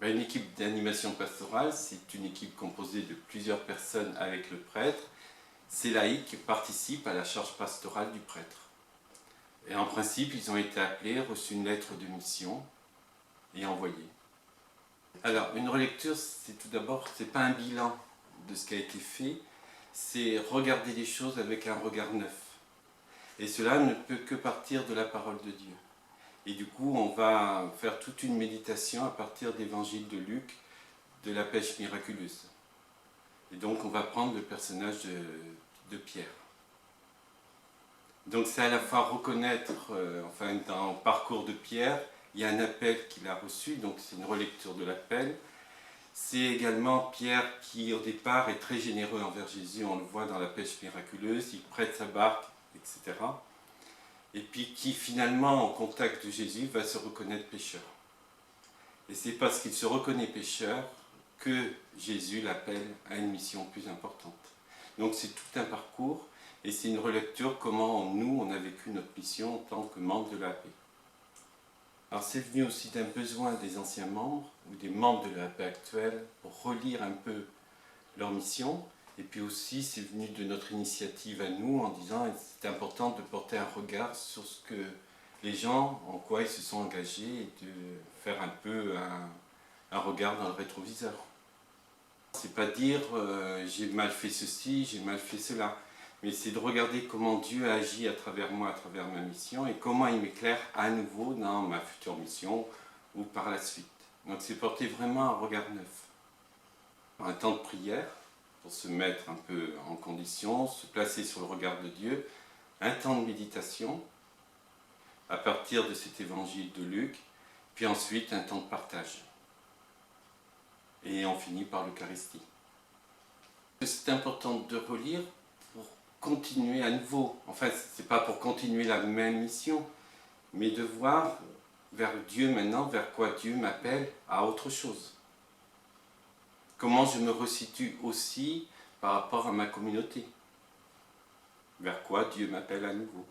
Une équipe d'animation pastorale, c'est une équipe composée de plusieurs personnes avec le prêtre. Ces laïcs participent à la charge pastorale du prêtre. Et en principe, ils ont été appelés, reçu une lettre de mission et envoyés. Alors, une relecture, c'est tout d'abord, c'est pas un bilan de ce qui a été fait, c'est regarder les choses avec un regard neuf. Et cela ne peut que partir de la parole de Dieu. Et du coup, on va faire toute une méditation à partir d'évangile de Luc, de la pêche miraculeuse. Et donc, on va prendre le personnage de Pierre. Donc, c'est à la fois reconnaître, dans le parcours de Pierre, il y a un appel qu'il a reçu, donc c'est une relecture de l'appel. C'est également Pierre qui, au départ, est très généreux envers Jésus, on le voit dans la pêche miraculeuse, il prête sa barque, etc. Et puis qui, finalement, en contact de Jésus, va se reconnaître pécheur. Et c'est parce qu'il se reconnaît pécheur que Jésus l'appelle à une mission plus importante. Donc c'est tout un parcours, et c'est une relecture comment nous, on a vécu notre mission en tant que membres de l'AP. Alors c'est venu aussi d'un besoin des anciens membres, ou des membres de l'AP actuelle, pour relire un peu leur mission, et puis aussi c'est venu de notre initiative à nous, en disant c'est important de porter un regard sur ce que les gens, en quoi ils se sont engagés, et de faire un peu un regard dans le rétroviseur. C'est pas dire j'ai mal fait ceci, j'ai mal fait cela, mais c'est de regarder comment Dieu agit à travers moi, à travers ma mission, et comment il m'éclaire à nouveau dans ma future mission ou par la suite. Donc c'est porter vraiment un regard neuf. Un temps de prière pour se mettre un peu en condition, se placer sur le regard de Dieu, un temps de méditation à partir de cet évangile de Luc, puis ensuite un temps de partage. Et on finit par l'Eucharistie. C'est important de relire pour continuer à nouveau. Enfin, ce n'est pas pour continuer la même mission, mais de voir vers Dieu maintenant, vers quoi Dieu m'appelle à autre chose. Comment je me resitue aussi par rapport à ma communauté. Vers quoi Dieu m'appelle à nouveau.